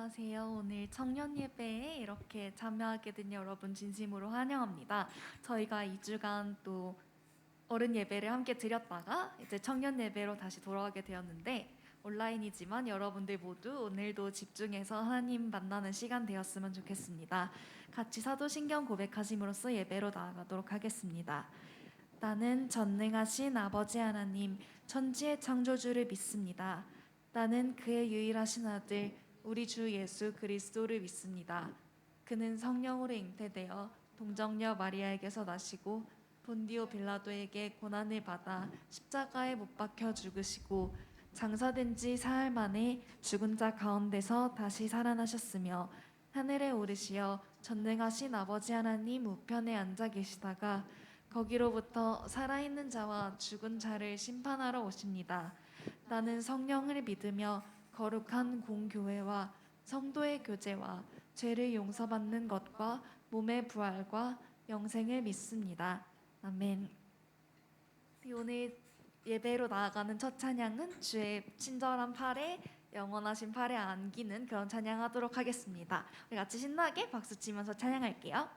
안녕하세요. 오늘 청년 예배에 이렇게 참여하게 된 여러분 진심으로 환영합니다. 저희가 2주간 또 어른 예배를 함께 드렸다가 이제 청년 예배로 다시 돌아가게 되었는데 온라인이지만 여러분들 모두 오늘도 집중해서 하나님 만나는 시간 되었으면 좋겠습니다. 같이 사도신경 고백하심으로써 예배로 나아가도록 하겠습니다. 나는 전능하신 아버지 하나님 천지의 창조주를 믿습니다. 나는 그의 유일하신 아들 우리 주 예수 그리스도를 믿습니다. 그는 성령으로 잉태되어 동정녀 마리아에게서 나시고 본디오 빌라도에게 고난을 받아 십자가에 못 박혀 죽으시고 장사된 지 사흘 만에 죽은 자 가운데서 다시 살아나셨으며 하늘에 오르시어 전능하신 아버지 하나님 우편에 앉아 계시다가 거기로부터 살아있는 자와 죽은 자를 심판하러 오십니다. 나는 성령을 믿으며 거룩한 공교회와 성도의 교제와 죄를 용서받는 것과 몸의 부활과 영생을 믿습니다. 아멘. 오늘 예배로 나아가는 첫 찬양은 주의 친절한 팔에 영원하신 팔에 안기는 그런 찬양하도록 하겠습니다. 우리 같이 신나게 박수 치면서 찬양할게요.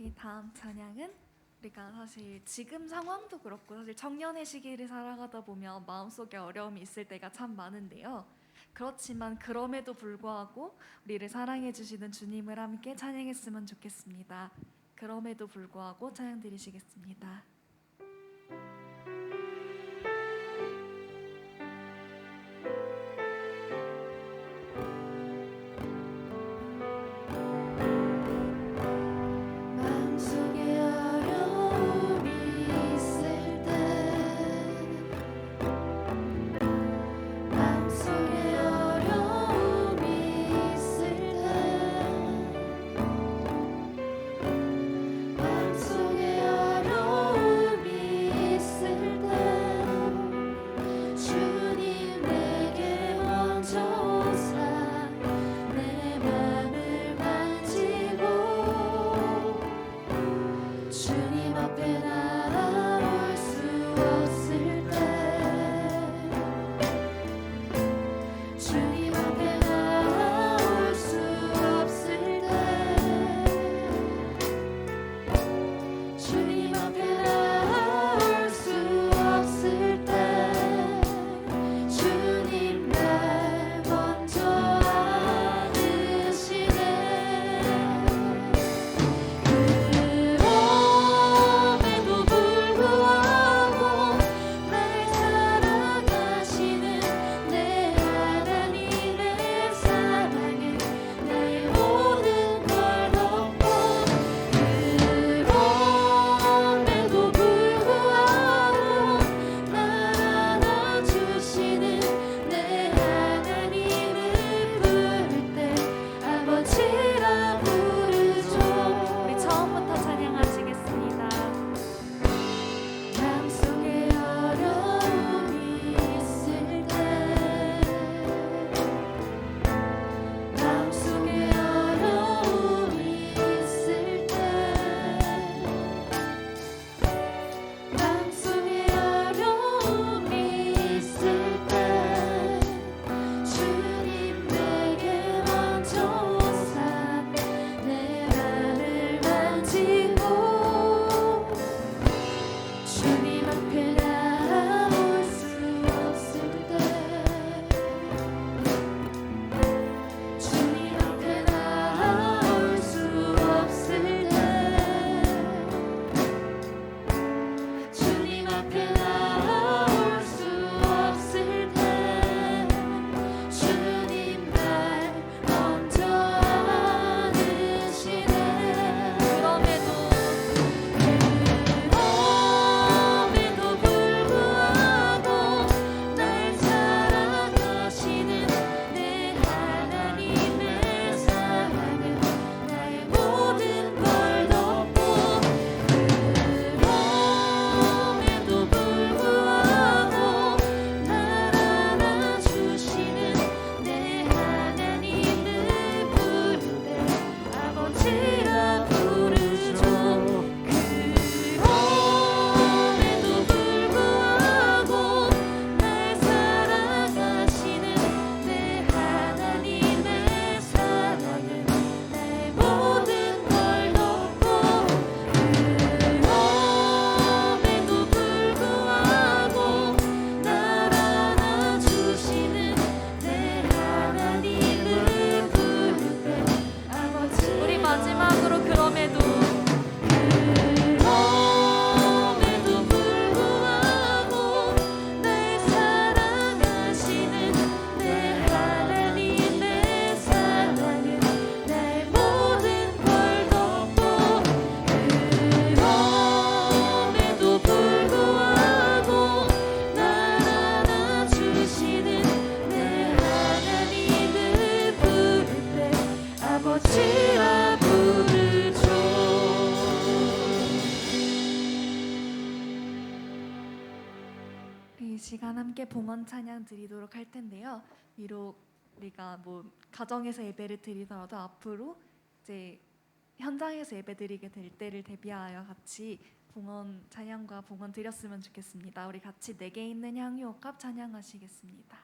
이 다음 찬양은 우리가 사실 지금 상황도 그렇고 사실 청년의 시기를 살아가다 보면 마음속에 어려움이 있을 때가 참 많은데요. 그렇지만 그럼에도 불구하고 우리를 사랑해 주시는 주님을 함께 찬양했으면 좋겠습니다. 그럼에도 불구하고 찬양 드리시겠습니다. 함께 봉헌 찬양 드리도록 할 텐데요. 비록 우리가 뭐 가정에서 예배를 드리더라도 앞으로 이제 현장에서 예배드리게 될 때를 대비하여 같이 봉헌 찬양과 봉헌 드렸으면 좋겠습니다. 우리 같이 내게 있는 향유옥합 찬양하시겠습니다.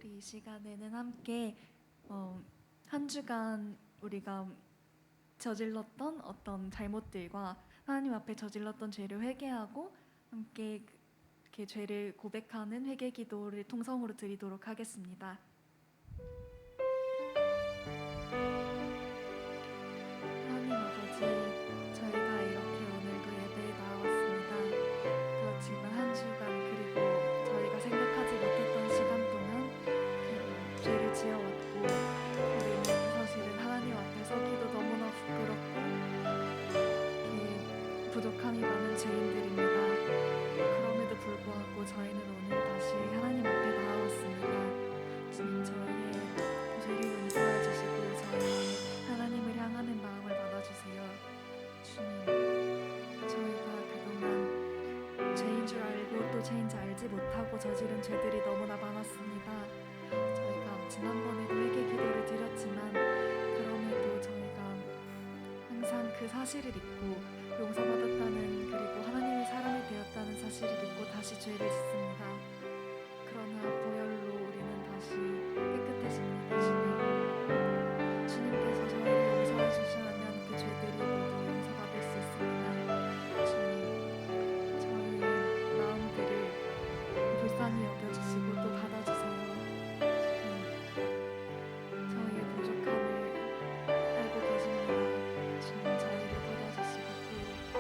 이 시간에는 함께 한 주간 우리가 저질렀던 어떤 잘못들과 하나님 앞에 저질렀던 죄를 회개하고 함께 이렇게 죄를 고백하는 회개 기도를 통성으로 드리도록 하겠습니다. 하나님 아버지, 저희가 이렇게 오늘도 예배에 나왔습니다. 그렇지만 한 주간 그리고 저희가 생각하지 못했던 시간 동안 죄를 지어왔고 우리는 사실은 하나님 앞에 서기도 너무나 부끄럽고 부족함이 많은 죄인들입니다. 그럼에도 불구하고 저희는 오늘 다시 하나님 앞에 나아왔습니다. 주님, 저희의 죄를 용서해 주시고 저희 하나님을 향하는 마음을 받아주세요. 주님, 저희가 그동안 죄인 줄 알고 또 죄인지 알지 못하고 저지른 죄들이 너무나 많았습니다. 저희가 지난번에도 회개 기도를 드렸지만 그럼에도 저희가 항상 그 사실을 잊고 용서받았다는 그리고 하나님의 사람이 되었다는 사실을 잊고 다시 죄를 짓습니다. 그러나 보혈로 우리는 다시 깨끗해집니다. 주님, 주님께서 저희를 용서해 주시면 그 죄들이 모두 용서받을 수 있습니다. 주님, 저희의 마음들을 불쌍히 여겨주시고 또 받아주세요. 저희의 부족함을 알고 계십니다. 주님, 저희를 받아주시고 또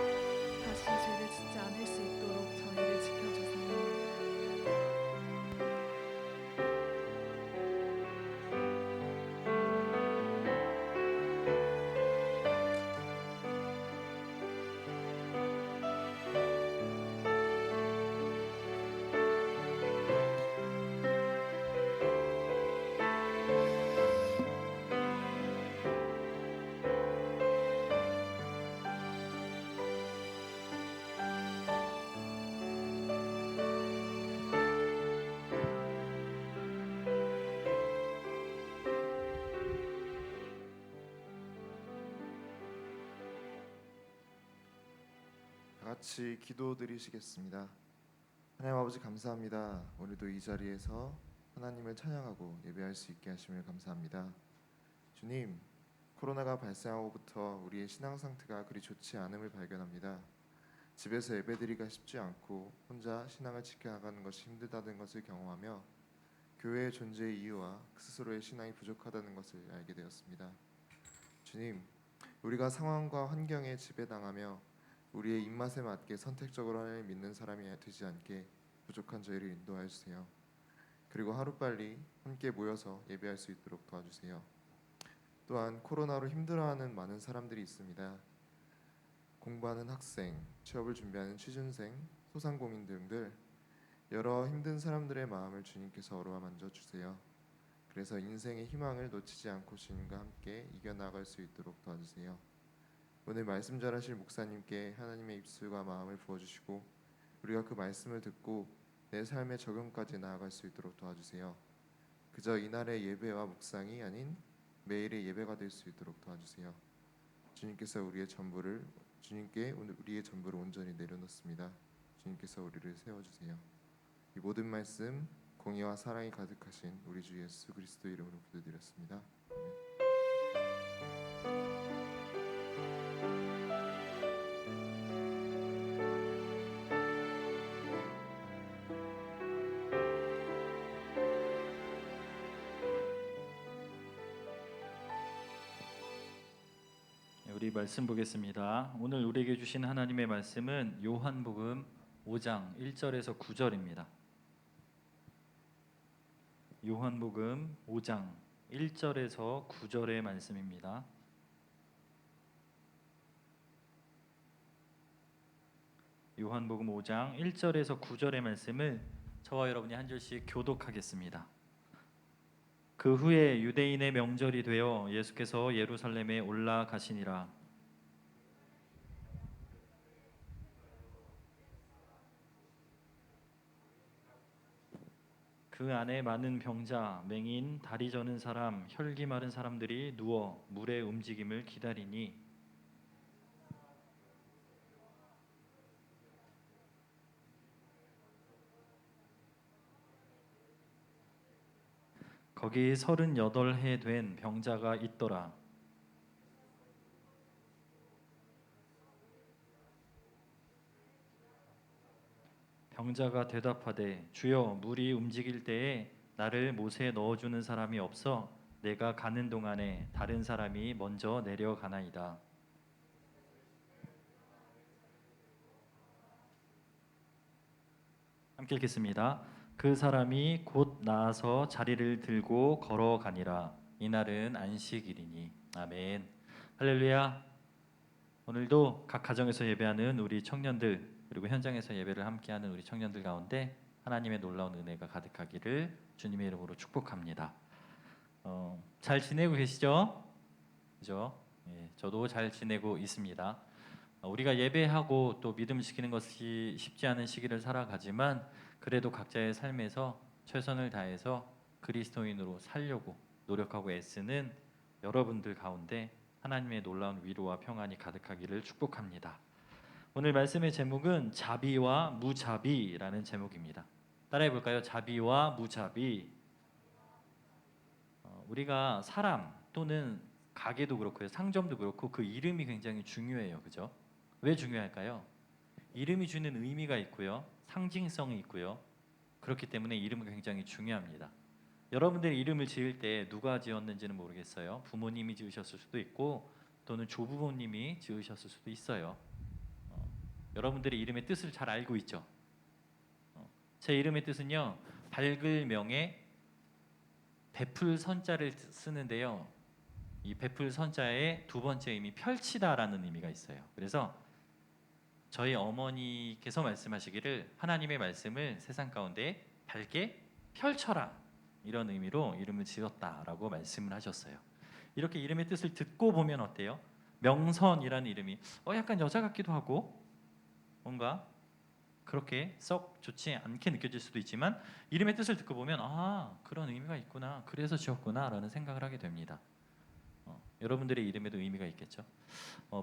다시 죄를 짓지 않을 수 있도록 저희를 지켜주세요. 같이 기도드리시겠습니다. 하나님 아버지, 감사합니다. 오늘도 이 자리에서 하나님을 찬양하고 예배할 수 있게 하심을 감사합니다. 주님, 코로나가 발생하고부터 우리의 신앙 상태가 그리 좋지 않음을 발견합니다. 집에서 예배드리기가 쉽지 않고 혼자 신앙을 지켜나가는 것이 힘들다는 것을 경험하며 교회의 존재의 이유와 스스로의 신앙이 부족하다는 것을 알게 되었습니다. 주님, 우리가 상황과 환경에 지배당하며 우리의 입맛에 맞게 선택적으로 하나님을 믿는 사람이 되지 않게 부족한 저희를 인도하여 주세요. 그리고 하루빨리 함께 모여서 예배할 수 있도록 도와주세요. 또한 코로나로 힘들어하는 많은 사람들이 있습니다. 공부하는 학생, 취업을 준비하는 취준생, 소상공인 등들 여러 힘든 사람들의 마음을 주님께서 어루만져 주세요. 그래서 인생의 희망을 놓치지 않고 주님과 함께 이겨나갈 수 있도록 도와주세요. 오늘 말씀 전하실 목사님께 하나님의 입술과 마음을 부어주시고 우리가 그 말씀을 듣고 내 삶의 적용까지 나아갈 수 있도록 도와주세요. 그저 이날의 예배와 묵상이 아닌 매일의 예배가 될 수 있도록 도와주세요. 주님께 우리의 전부를 온전히 내려놓습니다. 주님께서 우리를 세워주세요. 이 모든 말씀 공의와 사랑이 가득하신 우리 주 예수 그리스도 이름으로 기도드렸습니다. 우리 말씀 보겠습니다. 오늘 우리에게 주신 하나님의 말씀은 요한복음 5장 1절에서 9절입니다. 요한복음 5장 1절에서 9절의 말씀입니다. 요한복음 5장 1절에서 9절의 말씀을 저와 여러분이 한 절씩 교독하겠습니다. 그 후에 유대인의 명절이 되어 예수께서 예루살렘에 올라가시니라. 그 안에 많은 병자, 맹인, 다리 저는 사람, 혈기 마른 사람들이 누워 물의 움직임을 기다리니 거기 38해 된 병자가 있더라. 병자가 대답하되 주여 물이 움직일 때에 나를 못에 넣어주는 사람이 없어 내가 가는 동안에 다른 사람이 먼저 내려가나이다. 함께 읽겠습니다. 그 사람이 곧 나아서 자리를 들고 걸어가니라. 이날은 안식일이니. 아멘. 할렐루야. 오늘도 각 가정에서 예배하는 우리 청년들 그리고 현장에서 예배를 함께하는 우리 청년들 가운데 하나님의 놀라운 은혜가 가득하기를 주님의 이름으로 축복합니다. 잘 지내고 계시죠? 그죠? 예, 저도 잘 지내고 있습니다. 우리가 예배하고 또 믿음 지키는 것이 쉽지 않은 시기를 살아가지만 그래도 각자의 삶에서 최선을 다해서 그리스도인으로 살려고 노력하고 애쓰는 여러분들 가운데 하나님의 놀라운 위로와 평안이 가득하기를 축복합니다. 오늘 말씀의 제목은 자비와 무자비라는 제목입니다. 따라해 볼까요? 자비와 무자비. 우리가 사람 또는 가게도 그렇고요, 상점도 그렇고 그 이름이 굉장히 중요해요, 그죠? 왜 중요할까요? 이름이 주는 의미가 있고요, 상징성이 있고요. 그렇기 때문에 이름은 굉장히 중요합니다. 여러분들의 이름을 지을 때 누가 지었는지는 모르겠어요. 부모님이 지으셨을 수도 있고 또는 조부모님이 지으셨을 수도 있어요. 여러분들의 이름의 뜻을 잘 알고 있죠. 제 이름의 뜻은요, 밝을 명에 베풀 선자를 쓰는데요. 이 베풀 선자의 두 번째 의미 펼치다라는 의미가 있어요. 그래서 저희 어머니께서 말씀하시기를 하나님의 말씀을 세상 가운데 밝게 펼쳐라, 이런 의미로 이름을 지었다라고 말씀을 하셨어요. 이렇게 이름의 뜻을 듣고 보면 어때요? 명선이라는 이름이 약간 여자 같기도 하고 뭔가 그렇게 썩 좋지 않게 느껴질 수도 있지만 이름의 뜻을 듣고 보면 그런 의미가 있구나, 그래서 지었구나 라는 생각을 하게 됩니다. 여러분들의 이름에도 의미가 있겠죠.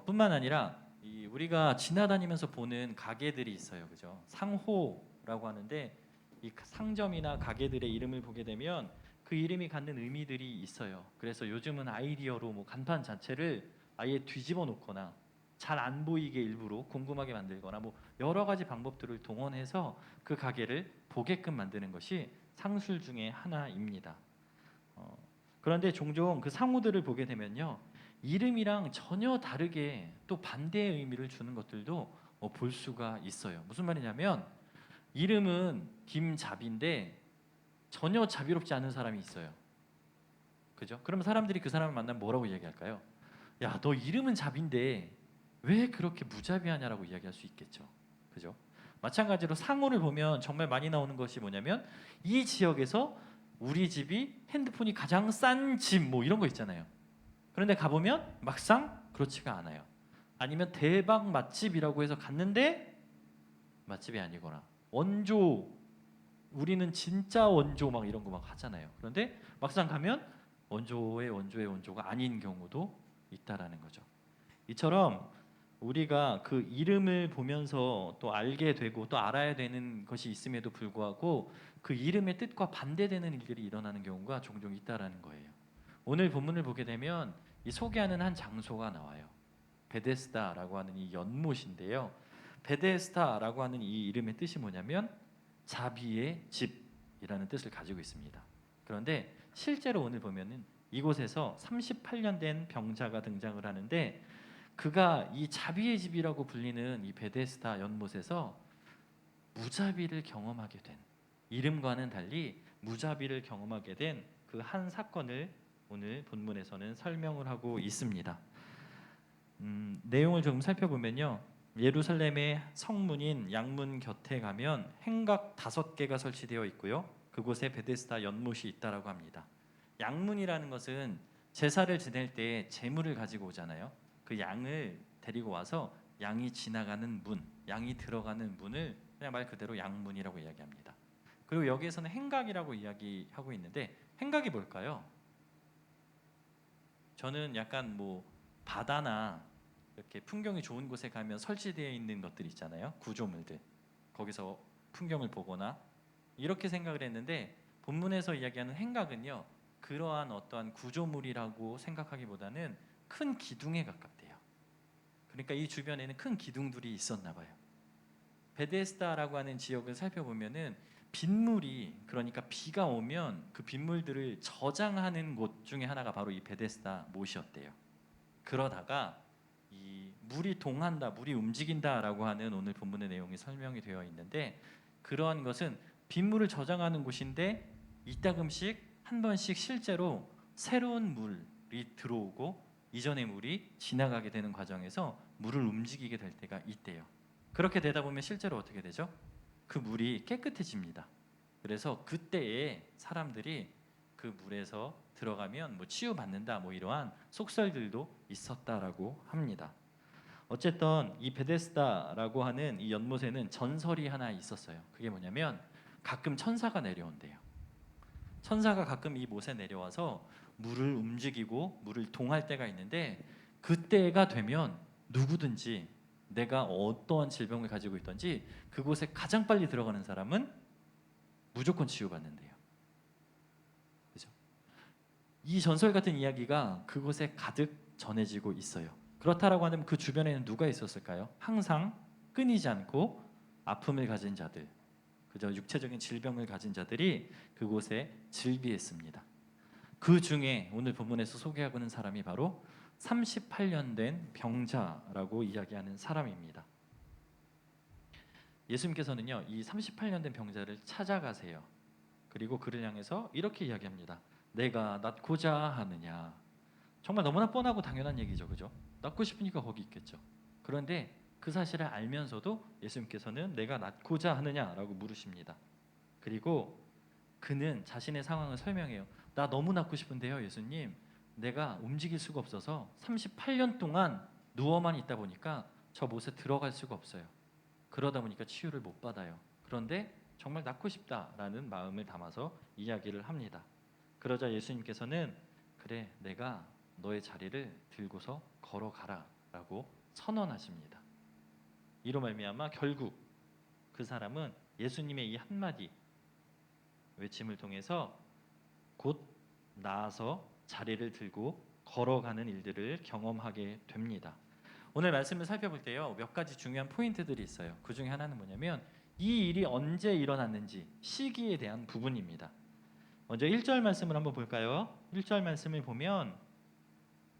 뿐만 아니라 우리가 지나다니면서 보는 가게들이 있어요, 그죠? 상호라고 하는데 이 상점이나 가게들의 이름을 보게 되면 그 이름이 갖는 의미들이 있어요. 그래서 요즘은 아이디어로 뭐 간판 자체를 아예 뒤집어 놓거나 잘 안 보이게 일부러 궁금하게 만들거나 뭐 여러 가지 방법들을 동원해서 그 가게를 보게끔 만드는 것이 상술 중에 하나입니다. 그런데 종종 그 상호들을 보게 되면요, 이름이랑 전혀 다르게 또 반대의 의미를 주는 것들도 볼 수가 있어요. 무슨 말이냐면 이름은 김자비인데 전혀 자비롭지 않은 사람이 있어요. 그죠? 그러면 사람들이 그 사람을 만나면 뭐라고 이야기할까요? 야, 너 이름은 자비인데 왜 그렇게 무자비하냐라고 이야기할 수 있겠죠. 그죠? 마찬가지로 상호를 보면 정말 많이 나오는 것이 뭐냐면 이 지역에서 우리 집이 핸드폰이 가장 싼 집 뭐 이런 거 있잖아요. 그런데 가보면 막상 그렇지가 않아요. 아니면 대박 맛집이라고 해서 갔는데 맛집이 아니거나 원조, 우리는 진짜 원조 막 이런 거 막 하잖아요. 그런데 막상 가면 원조의 원조가 아닌 경우도 있다라는 거죠. 이처럼 우리가 그 이름을 보면서 또 알게 되고 또 알아야 되는 것이 있음에도 불구하고 그 이름의 뜻과 반대되는 일들이 일어나는 경우가 종종 있다라는 거예요. 오늘 본문을 보게 되면 이 소개하는 한 장소가 나와요. 베데스다라고 하는 이 연못인데요. 베데스다라고 하는 이 이름의 뜻이 뭐냐면 자비의 집이라는 뜻을 가지고 있습니다. 그런데 실제로 오늘 보면은 이곳에서 38년 된 병자가 등장을 하는데 그가 이 자비의 집이라고 불리는 이 베데스다 연못에서 무자비를 경험하게 된, 이름과는 달리 무자비를 경험하게 된 그 한 사건을 오늘 본문에서는 설명을 하고 있습니다. 내용을 조금 살펴보면요. 예루살렘의 성문인 양문 곁에 가면 행각 5개가 설치되어 있고요. 그곳에 베데스다 연못이 있다라고 합니다. 양문이라는 것은 제사를 지낼 때 제물을 가지고 오잖아요. 그 양을 데리고 와서 양이 지나가는 문, 양이 들어가는 문을 그냥 말 그대로 양문이라고 이야기합니다. 그리고 여기에서는 행각이라고 이야기하고 있는데 행각이 뭘까요? 저는 약간 뭐 바다나 이렇게 풍경이 좋은 곳에 가면 설치되어 있는 것들 있잖아요. 구조물들. 거기서 풍경을 보거나 이렇게 생각을 했는데 본문에서 이야기하는 행각은요. 그러한 어떠한 구조물이라고 생각하기보다는 큰 기둥에 가깝대요. 그러니까 이 주변에는 큰 기둥들이 있었나 봐요. 베데스다라고 하는 지역을 살펴보면은 빗물이, 그러니까 비가 오면 그 빗물들을 저장하는 곳 중에 하나가 바로 이 베데스다 못이었대요. 그러다가 이 물이 동한다, 물이 움직인다라고 하는 오늘 본문의 내용이 설명이 되어 있는데 그러한 것은 빗물을 저장하는 곳인데 이따금씩 한 번씩 실제로 새로운 물이 들어오고 이전의 물이 지나가게 되는 과정에서 물을 움직이게 될 때가 있대요. 그렇게 되다 보면 실제로 어떻게 되죠? 그 물이 깨끗해집니다. 그래서 그때에 사람들이 그 물에서 들어가면 뭐 치유받는다 뭐 이러한 속설들도 있었다라고 합니다. 어쨌든 이 베데스다라고 하는 이 연못에는 전설이 하나 있었어요. 그게 뭐냐면 가끔 천사가 내려온대요. 천사가 가끔 이 못에 내려와서 물을 움직이고 물을 동할 때가 있는데 그때가 되면 누구든지 내가 어떠한 질병을 가지고 있든지 그곳에 가장 빨리 들어가는 사람은 무조건 치유받는데요. 그죠? 이 전설 같은 이야기가 그곳에 가득 전해지고 있어요. 그렇다라고 하면 그 주변에는 누가 있었을까요? 항상 끊이지 않고 아픔을 가진 자들, 그저 육체적인 질병을 가진 자들이 그곳에 즐비했습니다. 그 중에 오늘 본문에서 소개하고 있는 사람이 바로 38년 된 병자라고 이야기하는 사람입니다. 예수님께서는요, 이 38년 된 병자를 찾아가세요. 그리고 그를 향해서 이렇게 이야기합니다. 내가 낫고자 하느냐. 정말 너무나 뻔하고 당연한 얘기죠, 그죠? 낫고 싶으니까 거기 있겠죠. 그런데 그 사실을 알면서도 예수님께서는 내가 낫고자 하느냐라고 물으십니다. 그리고 그는 자신의 상황을 설명해요. 나 너무 낫고 싶은데요, 예수님. 내가 움직일 수가 없어서 38년 동안 누워만 있다 보니까 저 못에 들어갈 수가 없어요. 그러다 보니까 치유를 못 받아요. 그런데 정말 낫고 싶다라는 마음을 담아서 이야기를 합니다. 그러자 예수님께서는 그래, 내가 너의 자리를 들고서 걸어가라라고 선언하십니다. 이로 말미암아 결국 그 사람은 예수님의 이 한마디 외침을 통해서 곧 나아서 자리를 들고 걸어가는 일들을 경험하게 됩니다. 오늘 말씀을 살펴볼 때요, 몇 가지 중요한 포인트들이 있어요. 그 중에 하나는 뭐냐면 이 일이 언제 일어났는지 시기에 대한 부분입니다. 먼저 1절 말씀을 한번 볼까요? 1절 말씀을 보면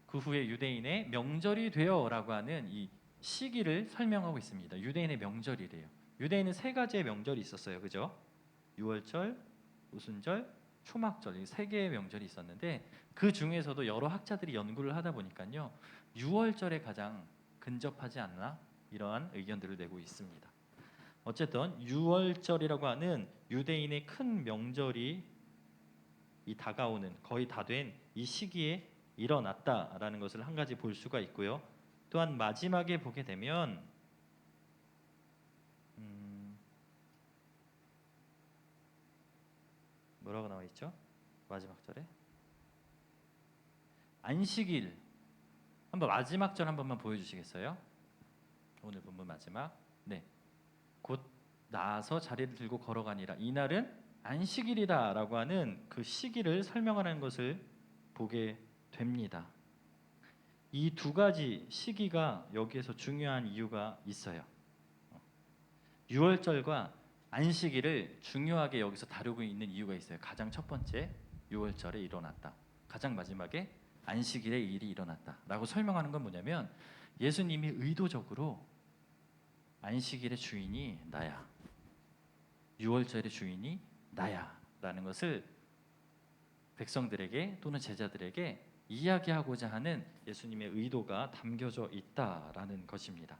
그 후에 유대인의 명절이 되어라고 하는 이 시기를 설명하고 있습니다. 유대인의 명절이래요. 유대인은 3가지의 명절이 있었어요. 그죠? 유월절, 오순절, 초막절, 이 3개의 명절이 있었는데 그 중에서도 여러 학자들이 연구를 하다 보니까요, 유월절에 가장 근접하지 않나 이러한 의견들을 내고 있습니다. 어쨌든 유월절이라고 하는 유대인의 큰 명절이 이 다가오는 거의 다 된 이 시기에 일어났다라는 것을 한 가지 볼 수가 있고요. 또한 마지막에 보게 되면 뭐라고 나와 있죠? 마지막 절에 안식일 한번 마지막 절 한 번만 보여주시겠어요? 오늘 본문 마지막. 네. 곧 나아서 자리를 들고 걸어가니라. 이날은 안식일이다라고 하는 그 시기를 설명하는 것을 보게 됩니다. 이 두 가지 시기가 여기에서 중요한 이유가 있어요. 유월절과 안식일을 중요하게 여기서 다루고 있는 이유가 있어요. 가장 첫 번째, 유월절에 일어났다. 가장 마지막에 안식일에 이 일이 일어났다라고 설명하는 건 뭐냐면 예수님이 의도적으로 안식일의 주인이 나야, 유월절의 주인이 나야라는 것을 백성들에게 또는 제자들에게 이야기하고자 하는 예수님의 의도가 담겨져 있다라는 것입니다.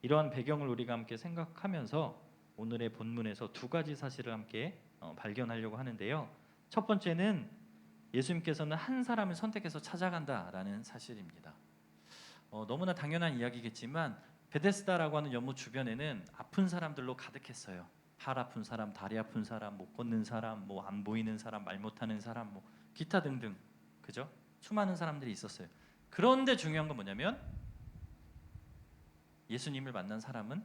이러한 배경을 우리가 함께 생각하면서 오늘의 본문에서 두 가지 사실을 함께 발견하려고 하는데요. 첫 번째는 예수님께서는 한 사람을 선택해서 찾아간다라는 사실입니다. 너무나 당연한 이야기겠지만 베데스다라고 하는 연못 주변에는 아픈 사람들로 가득했어요. 팔 아픈 사람, 다리 아픈 사람, 못 걷는 사람, 뭐 안 보이는 사람, 말 못하는 사람, 뭐 기타 등등, 그죠? 수많은 사람들이 있었어요. 그런데 중요한 건 뭐냐면 예수님을 만난 사람은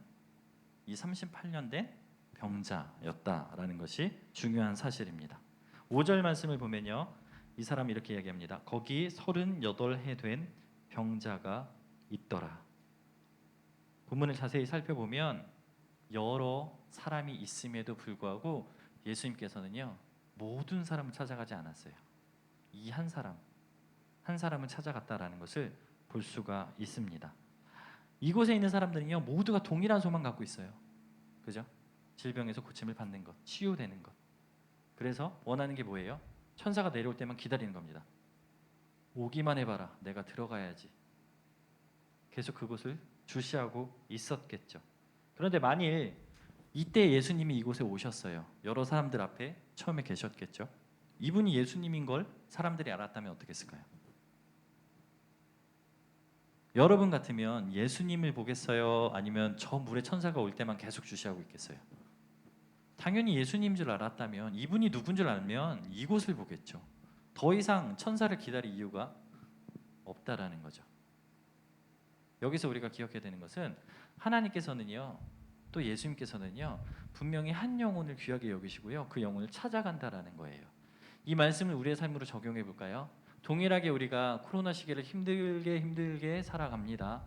이 38년 된 병자였다라는 것이 중요한 사실입니다. 5절 말씀을 보면요, 이 사람이 이렇게 이야기합니다. 거기 38해 된 병자가 있더라. 본문을 자세히 살펴보면 여러 사람이 있음에도 불구하고 예수님께서는요 모든 사람을 찾아가지 않았어요. 이 한 사람을 찾아갔다라는 것을 볼 수가 있습니다. 이곳에 있는 사람들은요 모두가 동일한 소망 갖고 있어요. 그죠? 질병에서 고침을 받는 것, 치유되는 것. 그래서 원하는 게 뭐예요? 천사가 내려올 때만 기다리는 겁니다. 오기만 해봐라, 내가 들어가야지. 계속 그곳을 주시하고 있었겠죠. 그런데 만일 이때 예수님이 이곳에 오셨어요. 여러 사람들 앞에 처음에 계셨겠죠. 이분이 예수님인 걸 사람들이 알았다면 어떻겠을까요? 여러분 같으면 예수님을 보겠어요? 아니면 저 물에 천사가 올 때만 계속 주시하고 있겠어요? 당연히 예수님인 줄 알았다면, 이분이 누군 줄 알면 이곳을 보겠죠. 더 이상 천사를 기다릴 이유가 없다라는 거죠. 여기서 우리가 기억해야 되는 것은 하나님께서는요, 또 예수님께서는요 분명히 한 영혼을 귀하게 여기시고요 그 영혼을 찾아간다라는 거예요. 이 말씀을 우리의 삶으로 적용해 볼까요? 동일하게 우리가 코로나 시기를 힘들게 살아갑니다.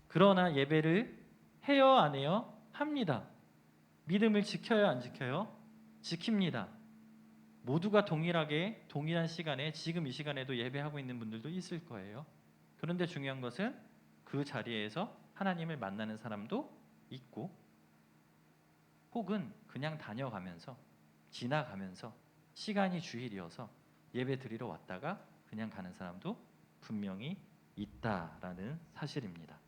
그러나 예배를 해요 안 해요? 합니다. 믿음을 지켜요 안 지켜요? 지킵니다. 모두가 동일하게 동일한 시간에 지금 이 시간에도 예배하고 있는 분들도 있을 거예요. 그런데 중요한 것은 그 자리에서 하나님을 만나는 사람도 있고 혹은 그냥 다녀가면서 지나가면서 시간이 주일이어서 예배 드리러 왔다가 그냥 가는 사람도 분명히 있다라는 사실입니다.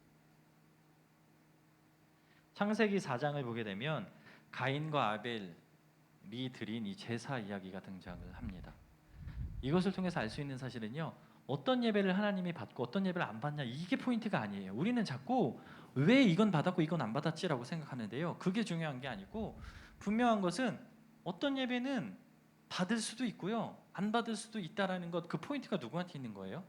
창세기 4장을 보게 되면 가인과 아벨이 드린 이 제사 이야기가 등장을 합니다. 이것을 통해서 알 수 있는 사실은요, 어떤 예배를 하나님이 받고 어떤 예배를 안 받냐, 이게 포인트가 아니에요. 우리는 자꾸 왜 이건 받았고 이건 안 받았지라고 생각하는데요, 그게 중요한 게 아니고 분명한 것은 어떤 예배는 받을 수도 있고요 안 받을 수도 있다라는 것, 그 포인트가 누구한테 있는 거예요?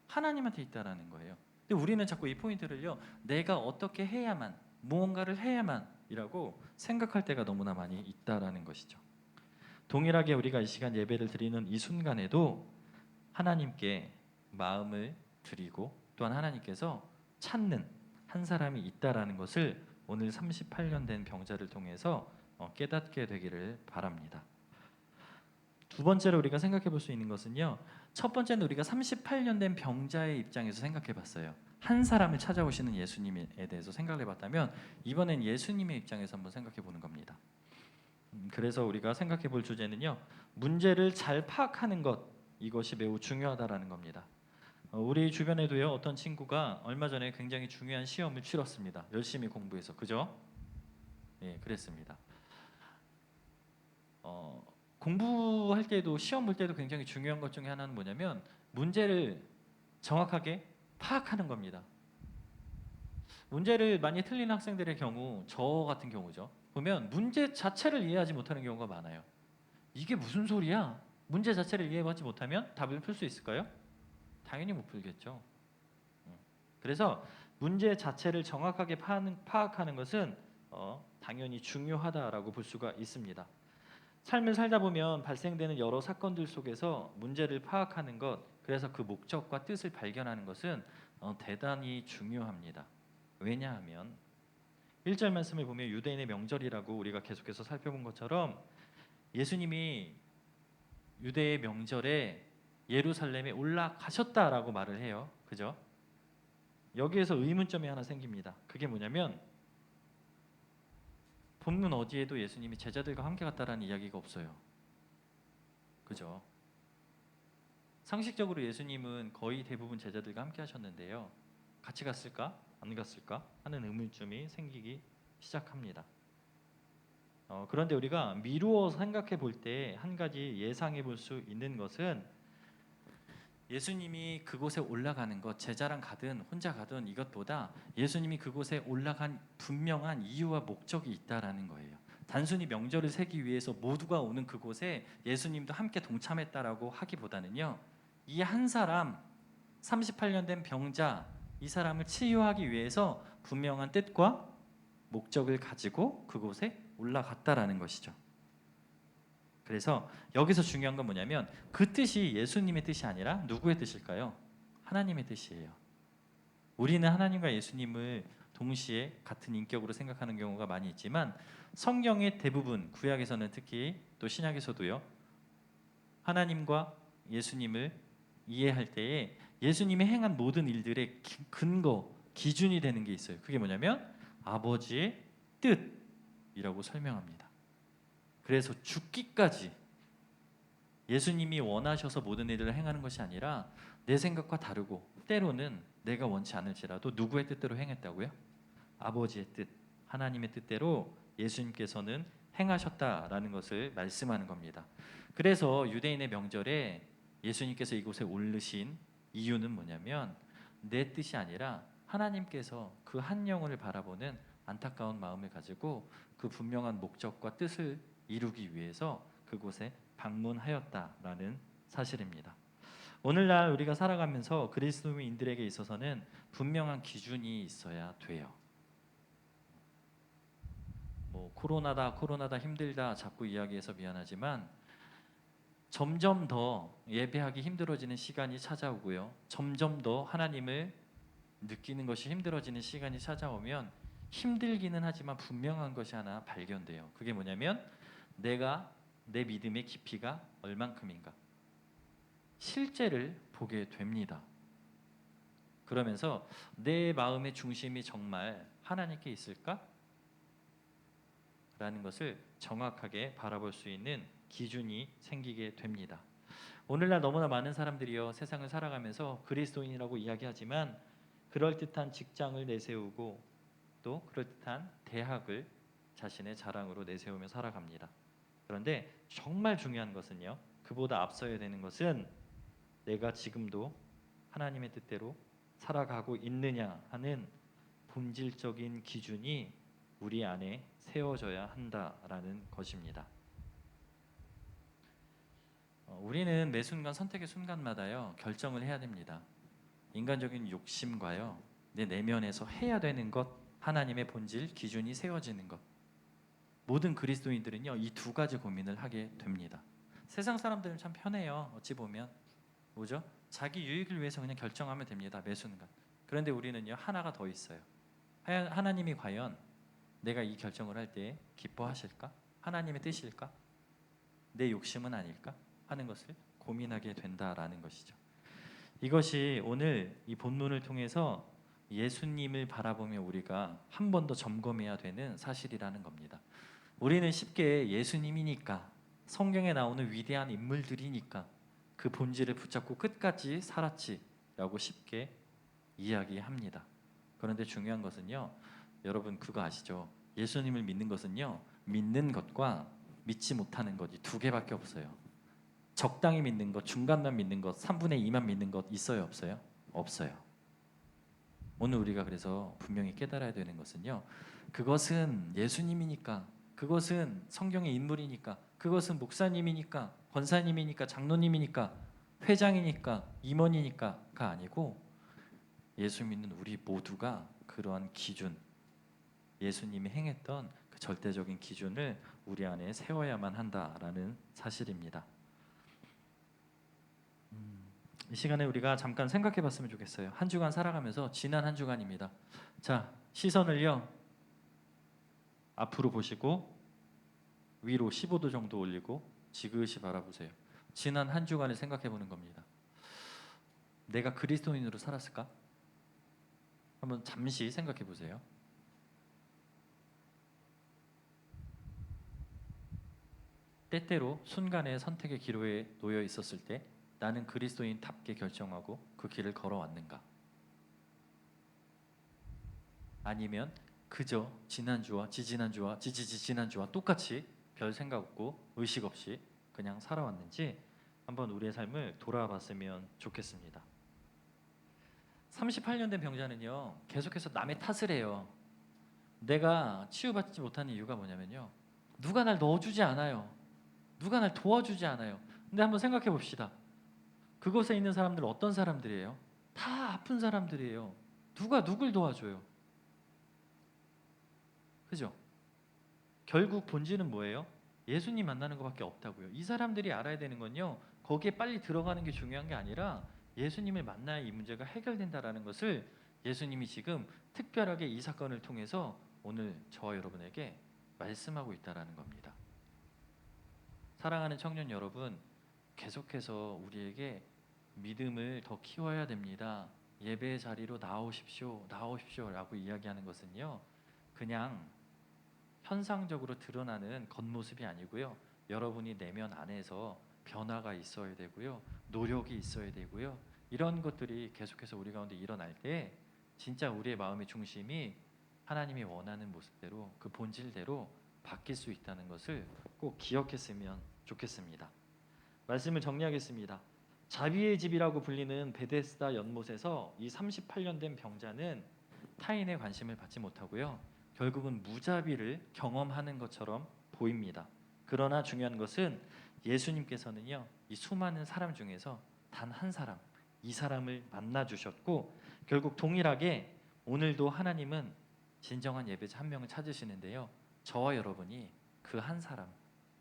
하나님한테 있다라는 거예요. 근데 우리는 자꾸 이 포인트를요 내가 어떻게 해야만, 무언가를 해야만 이라고 생각할 때가 너무나 많이 있다라는 것이죠. 동일하게 우리가 이 시간 예배를 드리는 이 순간에도 하나님께 마음을 드리고 또한 하나님께서 찾는 한 사람이 있다라는 것을 오늘 38년 된 병자를 통해서 깨닫게 되기를 바랍니다. 두 번째로 우리가 생각해 볼 수 있는 것은요, 첫 번째는 우리가 38년 된 병자의 입장에서 생각해 봤어요. 한 사람을 찾아오시는 예수님에 대해서 생각해 봤다면 이번엔 예수님의 입장에서 한번 생각해 보는 겁니다. 그래서 우리가 생각해 볼 주제는요, 문제를 잘 파악하는 것, 이것이 매우 중요하다라는 겁니다. 우리 주변에도요 어떤 친구가 얼마 전에 굉장히 중요한 시험을 치렀습니다. 열심히 공부해서, 그죠? 예, 그랬습니다. 공부할 때도 시험 볼 때도 굉장히 중요한 것 중에 하나는 뭐냐면 문제를 정확하게 파악하는 겁니다. 문제를 많이 틀린 학생들의 경우, 저 같은 경우죠. 보면 문제 자체를 이해하지 못하는 경우가 많아요. 이게 무슨 소리야? 문제 자체를 이해하지 못하면 답을 풀 수 있을까요? 당연히 못 풀겠죠. 그래서 문제 자체를 정확하게 파악하는 것은 당연히 중요하다라고 볼 수가 있습니다. 삶을 살다 보면 발생되는 여러 사건들 속에서 문제를 파악하는 것, 그래서 그 목적과 뜻을 발견하는 것은 대단히 중요합니다. 왜냐하면 1절 말씀을 보면 유대인의 명절이라고 우리가 계속해서 살펴본 것처럼 예수님이 유대의 명절에 예루살렘에 올라가셨다라고 말을 해요. 그죠? 여기에서 의문점이 하나 생깁니다. 그게 뭐냐면 본문 어디에도 예수님이 제자들과 함께 갔다라는 이야기가 없어요. 그죠? 상식적으로 예수님은 거의 대부분 제자들과 함께 하셨는데요. 같이 갔을까? 안 갔을까? 하는 의문점이 생기기 시작합니다. 그런데 우리가 미루어 생각해 볼 때 한 가지 예상해 볼 수 있는 것은 예수님이 그곳에 올라가는 것, 제자랑 가든 혼자 가든 이것보다 예수님이 그곳에 올라간 분명한 이유와 목적이 있다라는 거예요. 단순히 명절을 세기 위해서 모두가 오는 그곳에 예수님도 함께 동참했다라고 하기보다는요. 이 한 사람 38년 된 병자 이 사람을 치유하기 위해서 분명한 뜻과 목적을 가지고 그곳에 올라갔다라는 것이죠. 그래서 여기서 중요한 건 뭐냐면 그 뜻이 예수님의 뜻이 아니라 누구의 뜻일까요? 하나님의 뜻이에요. 우리는 하나님과 예수님을 동시에 같은 인격으로 생각하는 경우가 많이 있지만 성경의 대부분 구약에서는 특히 또 신약에서도요. 하나님과 예수님을 이해할 때에 예수님이 행한 모든 일들의 근거, 기준이 되는 게 있어요. 그게 뭐냐면 아버지의 뜻이라고 설명합니다. 그래서 죽기까지 예수님이 원하셔서 모든 일을 행하는 것이 아니라 내 생각과 다르고 때로는 내가 원치 않을지라도 누구의 뜻대로 행했다고요? 아버지의 뜻, 하나님의 뜻대로 예수님께서는 행하셨다라는 것을 말씀하는 겁니다. 그래서 유대인의 명절에 예수님께서 이곳에 오르신 이유는 뭐냐면 내 뜻이 아니라 하나님께서 그 한 영혼을 바라보는 안타까운 마음을 가지고 그 분명한 목적과 뜻을 이루기 위해서 그곳에 방문하였다라는 사실입니다. 오늘날 우리가 살아가면서 그리스도인들에게 있어서는 분명한 기준이 있어야 돼요. 코로나다 힘들다 자꾸 이야기해서 미안하지만 점점 더 예배하기 힘들어지는 시간이 찾아오고요. 점점 더 하나님을 느끼는 것이 힘들어지는 시간이 찾아오면 힘들기는 하지만 분명한 것이 하나 발견돼요. 그게 뭐냐면 내가 내 믿음의 깊이가 얼만큼인가 실제를 보게 됩니다. 그러면서 내 마음의 중심이 정말 하나님께 있을까? 라는 것을 정확하게 바라볼 수 있는 기준이 생기게 됩니다. 오늘날 너무나 많은 사람들이요 세상을 살아가면서 그리스도인이라고 이야기하지만 그럴듯한 직장을 내세우고 또 그럴듯한 대학을 자신의 자랑으로 내세우며 살아갑니다. 그런데 정말 중요한 것은요 그보다 앞서야 되는 것은 내가 지금도 하나님의 뜻대로 살아가고 있느냐 하는 본질적인 기준이 우리 안에 세워져야 한다라는 것입니다. 우리는 매 순간 선택의 순간마다요 결정을 해야 됩니다. 인간적인 욕심과요 내 내면에서 해야 되는 것, 하나님의 본질 기준이 세워지는 것. 모든 그리스도인들은요 이 두 가지 고민을 하게 됩니다. 세상 사람들은 참 편해요. 어찌 보면 뭐죠? 자기 유익을 위해서 그냥 결정하면 됩니다. 매 순간. 그런데 우리는요 하나가 더 있어요. 하나님이 과연 내가 이 결정을 할 때 기뻐하실까? 하나님의 뜻일까? 내 욕심은 아닐까? 하는 것을 고민하게 된다라는 것이죠. 이것이 오늘 이 본문을 통해서 예수님을 바라보며 우리가 한 번 더 점검해야 되는 사실이라는 겁니다. 우리는 쉽게 예수님이니까 성경에 나오는 위대한 인물들이니까 그 본질을 붙잡고 끝까지 살았지라고 쉽게 이야기합니다. 그런데 중요한 것은요. 여러분 그거 아시죠? 예수님을 믿는 것은요. 믿는 것과 믿지 못하는 것 이 두 개밖에 없어요. 적당히 믿는 것, 중간만 믿는 것, 3분의 2만 믿는 것 있어요, 없어요? 없어요. 오늘 우리가 그래서 분명히 깨달아야 되는 것은요, 그것은 예수님이니까, 그것은 성경의 인물이니까, 그것은 목사님이니까, 권사님이니까, 장로님이니까, 회장이니까, 임원이니까가 아니고 예수 믿는 우리 모두가 그러한 기준, 예수님이 행했던 그 절대적인 기준을 우리 안에 세워야만 한다라는 사실입니다. 이 시간에 우리가 잠깐 생각해 봤으면 좋겠어요. 한 주간 살아가면서 지난 한 주간입니다. 자, 시선을요 앞으로 보시고 위로 15도 정도 올리고 지그시 바라보세요. 지난 한 주간을 생각해 보는 겁니다. 내가 그리스도인으로 살았을까? 한번 잠시 생각해 보세요. 때때로 순간의 선택의 기로에 놓여 있었을 때 나는 그리스도인답게 결정하고 그 길을 걸어왔는가? 아니면 그저 지난주와 지지난주와 지지지난주와 똑같이 별 생각 없고 의식 없이 그냥 살아왔는지 한번 우리의 삶을 돌아봤으면 좋겠습니다. 38년 된 병자는요 계속해서 남의 탓을 해요. 내가 치유받지 못하는 이유가 뭐냐면요, 누가 날 넣어주지 않아요. 누가 날 도와주지 않아요. 근데 한번 생각해 봅시다. 그곳에 있는 사람들 어떤 사람들이에요? 다 아픈 사람들이에요. 누가 누굴 도와줘요? 그죠? 결국 본질은 뭐예요? 예수님 만나는 것밖에 없다고요. 이 사람들이 알아야 되는 건요, 거기에 빨리 들어가는 게 중요한 게 아니라 예수님을 만나야 이 문제가 해결된다라는 것을 예수님이 지금 특별하게 이 사건을 통해서 오늘 저와 여러분에게 말씀하고 있다라는 겁니다. 사랑하는 청년 여러분, 계속해서 우리에게 믿음을 더 키워야 됩니다. 예배의 자리로 나오십시오, 나오십시오라고 이야기하는 것은요, 그냥 현상적으로 드러나는 겉모습이 아니고요, 여러분이 내면 안에서 변화가 있어야 되고요, 노력이 있어야 되고요, 이런 것들이 계속해서 우리 가운데 일어날 때 진짜 우리의 마음의 중심이 하나님이 원하는 모습대로, 그 본질대로 바뀔 수 있다는 것을 꼭 기억했으면 좋겠습니다. 말씀을 정리하겠습니다. 자비의 집이라고 불리는 베데스다 연못에서 이 38년 된 병자는 타인의 관심을 받지 못하고요, 결국은 무자비를 경험하는 것처럼 보입니다. 그러나 중요한 것은 예수님께서는요, 이 수많은 사람 중에서 단 한 사람, 이 사람을 만나 주셨고, 결국 동일하게 오늘도 하나님은 진정한 예배자 한 명을 찾으시는데요, 저와 여러분이 그 한 사람,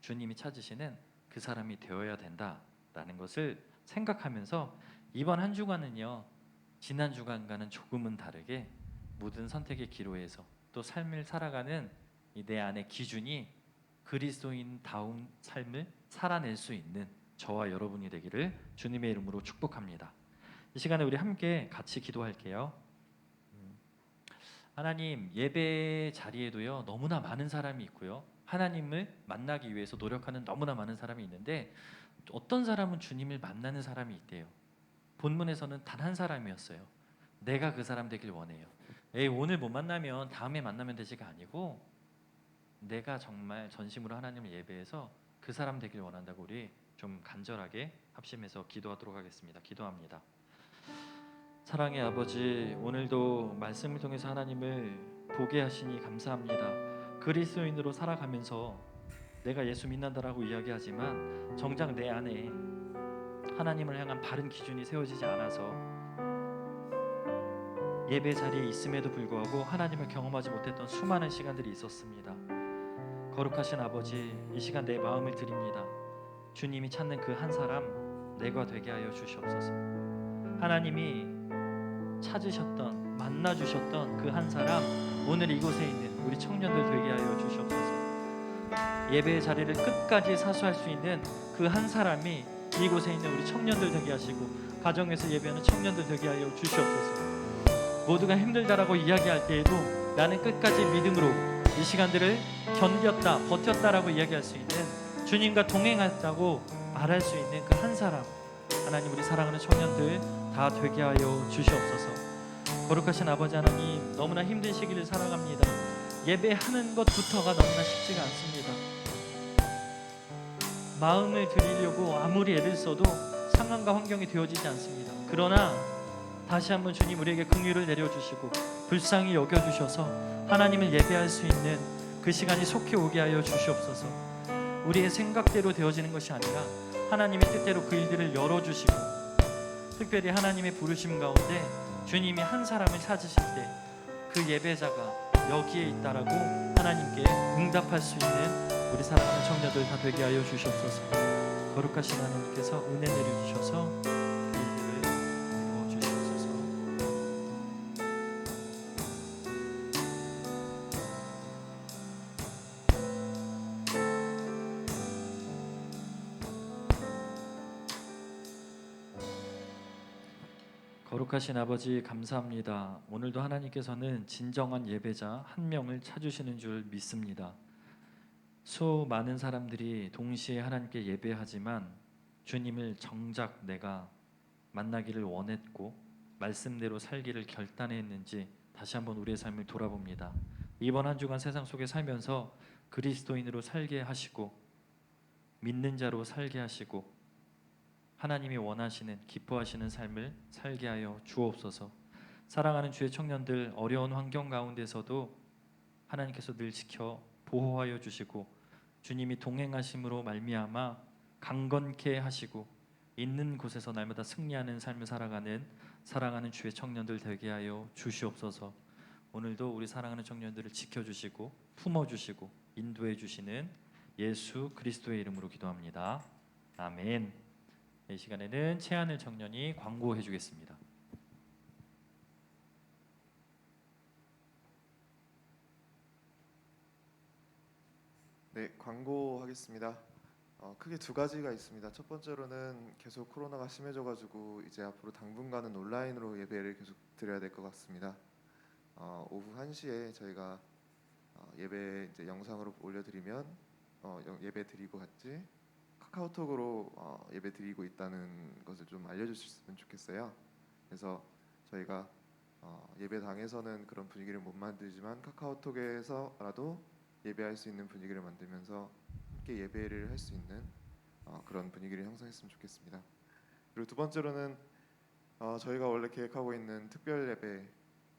주님이 찾으시는 그 사람이 되어야 된다라는 것을 생각하면서 이번 한 주간은요, 지난 주간과는 조금은 다르게 모든 선택의 기로에서 또 삶을 살아가는 이 내 안의 기준이 그리스도인다운 삶을 살아낼 수 있는 저와 여러분이 되기를 주님의 이름으로 축복합니다. 이 시간에 우리 함께 같이 기도할게요. 하나님, 예배 자리에도요 너무나 많은 사람이 있고요, 하나님을 만나기 위해서 노력하는 너무나 많은 사람이 있는데 어떤 사람은 주님을 만나는 사람이 있대요. 본문에서는 단 한 사람이었어요. 내가 그 사람 되길 원해요. 오늘 못 만나면 다음에 만나면 되지가 아니고 내가 정말 전심으로 하나님을 예배해서 그 사람 되길 원한다고 우리 좀 간절하게 합심해서 기도하도록 하겠습니다. 기도합니다. 사랑의 아버지, 오늘도 말씀을 통해서 하나님을 보게 하시니 감사합니다. 그리스도인으로 살아가면서 내가 예수 믿는다라고 이야기하지만 정작 내 안에 하나님을 향한 바른 기준이 세워지지 않아서 예배 자리에 있음에도 불구하고 하나님을 경험하지 못했던 수많은 시간들이 있었습니다. 거룩하신 아버지, 이 시간 내 마음을 드립니다. 주님이 찾는 그 한 사람 내가 되게 하여 주시옵소서. 하나님이 찾으셨던, 만나주셨던 그 한 사람, 오늘 이곳에 있는 우리 청년들 되게 하여 주시옵소서. 예배의 자리를 끝까지 사수할 수 있는 그 한 사람이 이곳에 있는 우리 청년들 되게 하시고, 가정에서 예배하는 청년들 되게 하여 주시옵소서. 모두가 힘들다라고 이야기할 때에도 나는 끝까지 믿음으로 이 시간들을 견뎠다, 버텼다라고 이야기할 수 있는, 주님과 동행했다고 말할 수 있는 그 한 사람, 하나님, 우리 사랑하는 청년들 다 되게 하여 주시옵소서. 거룩하신 아버지 하나님, 너무나 힘든 시기를 살아갑니다. 예배하는 것부터가 너무나 쉽지가 않습니다. 마음을 드리려고 아무리 애를 써도 상황과 환경이 되어지지 않습니다. 그러나 다시 한번 주님 우리에게 긍휼을 내려주시고 불쌍히 여겨주셔서 하나님을 예배할 수 있는 그 시간이 속히 오게 하여 주시옵소서. 우리의 생각대로 되어지는 것이 아니라 하나님의 뜻대로 그 일들을 열어주시고, 특별히 하나님의 부르심 가운데 주님이 한 사람을 찾으실 때 그 예배자가 여기에 있다라고 하나님께 응답할 수 있는 우리 사랑하는 청년들 다 되게 하여 주시옵소서. 거룩하신 하나님께서 은혜 내려주셔서 그 일들을 이루어 주시옵소서. 거룩하신 아버지 감사합니다. 오늘도 하나님께서는 진정한 예배자 한 명을 찾으시는 줄 믿습니다. 수많은 사람들이 동시에 하나님께 예배하지만 주님을 정작 내가 만나기를 원했고 말씀대로 살기를 결단했는지 다시 한번 우리의 삶을 돌아봅니다. 이번 한 주간 세상 속에 살면서 그리스도인으로 살게 하시고 믿는 자로 살게 하시고 하나님이 원하시는 기뻐하시는 삶을 살게 하여 주옵소서. 사랑하는 주의 청년들, 어려운 환경 가운데서도 하나님께서 늘 지켜 보호하여 주시고 주님이 동행하심으로 말미암아 강건케 하시고 있는 곳에서 날마다 승리하는 삶을 살아가는 사랑하는 주의 청년들 되게 하여 주시옵소서. 오늘도 우리 사랑하는 청년들을 지켜주시고 품어주시고 인도해 주시는 예수 그리스도의 이름으로 기도합니다. 아멘. 이 시간에는 최하늘 청년이 광고해 주겠습니다. 네, 광고하겠습니다. 크게 두 가지가 있습니다. 첫 번째로는 계속 코로나가 심해져가지고 이제 앞으로 당분간은 온라인으로 예배를 계속 드려야 될 것 같습니다. 오후 1시에 저희가 예배 이제 영상으로 올려드리면 예배 드리고 같이 카카오톡으로 예배 드리고 있다는 것을 좀 알려주셨으면 좋겠어요. 그래서 저희가 예배당에서는 그런 분위기를 못 만들지만 카카오톡에서라도 예배할 수 있는 분위기를 만들면서 함께 예배를 할 수 있는 그런 분위기를 형성했으면 좋겠습니다. 그리고 두 번째로는 저희가 원래 계획하고 있는 특별 예배,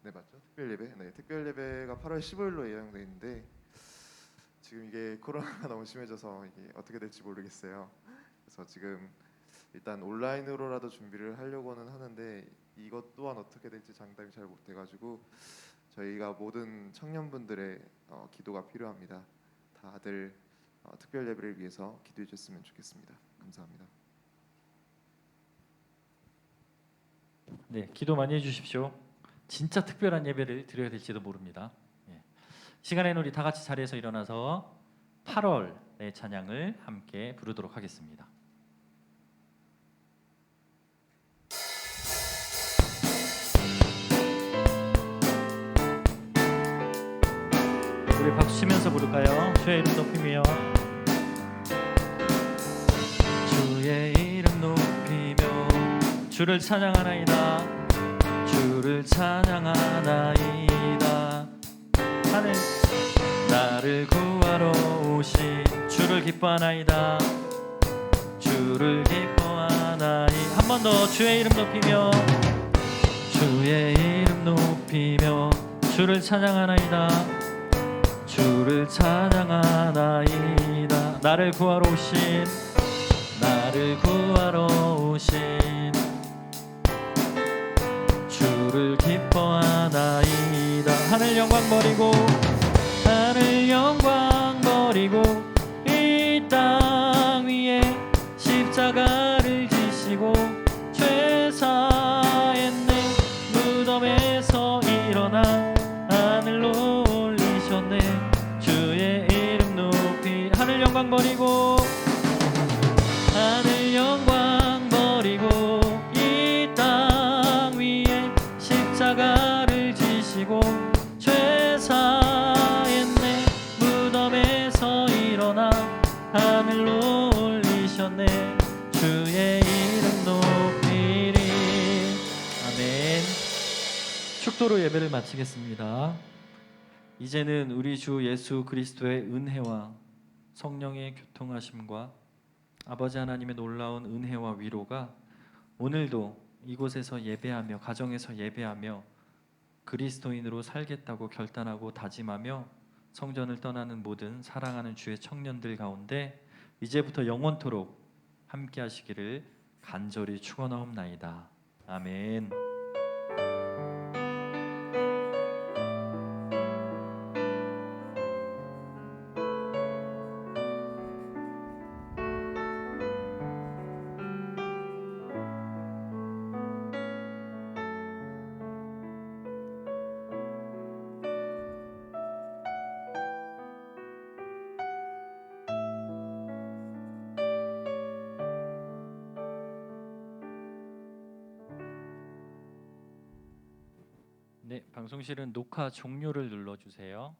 네 맞죠? 특별 예배, 네 특별 예배가 8월 15일로 예정돼 있는데 지금 이게 코로나가 너무 심해져서 이게 어떻게 될지 모르겠어요. 그래서 지금 일단 온라인으로라도 준비를 하려고는 하는데 이것 또한 어떻게 될지 장담이 잘 못 돼가지고 저희가 모든 청년분들의 기도가 필요합니다. 다들 특별 예배를 위해서 기도해 주셨으면 좋겠습니다. 감사합니다. 네, 기도 많이 해주십시오. 진짜 특별한 예배를 드려야 될지도 모릅니다. 시간에는 우리 다 같이 자리에서 일어나서 8월의 찬양을 함께 부르도록 하겠습니다. 우리 박수 치면서 부를까요? 주의 이름 높이며 주의 이름 높이며 주를 찬양하나이다. 주를 찬양하나이다. 하늘 나를 구하러 오신 주를 기뻐하나이다. 주를 기뻐하나이. 한 번 더 주의 이름 높이며 주의 이름 높이며 주를 찬양하나이다. 주를 찬양하나이다. 나를 구하러 오신 주를 기뻐하나이다. 하늘 영광 버리고 이 땅 위에 십자가를 지시고 죄사의 내 무덤에서 일어나 하늘로 올리셨네. 주의 이름 높이. 하늘 영광 버리고 이 땅 위에 십자가를 지시고 죄사의 내 무덤에서 일어나 하늘로 올리셨네. 주의 이름 높이리. 아멘. 축도로 예배를 마치겠습니다. 이제는 우리 주 예수 그리스도의 은혜와 성령의 교통하심과 아버지 하나님의 놀라운 은혜와 위로가 오늘도 이곳에서 예배하며 가정에서 예배하며 그리스도인으로 살겠다고 결단하고 다짐하며 성전을 떠나는 모든 사랑하는 주의 청년들 가운데 이제부터 영원토록 함께 하시기를 간절히 축원하옵나이다. 아멘. 네, 방송실은 녹화 종료를 눌러주세요.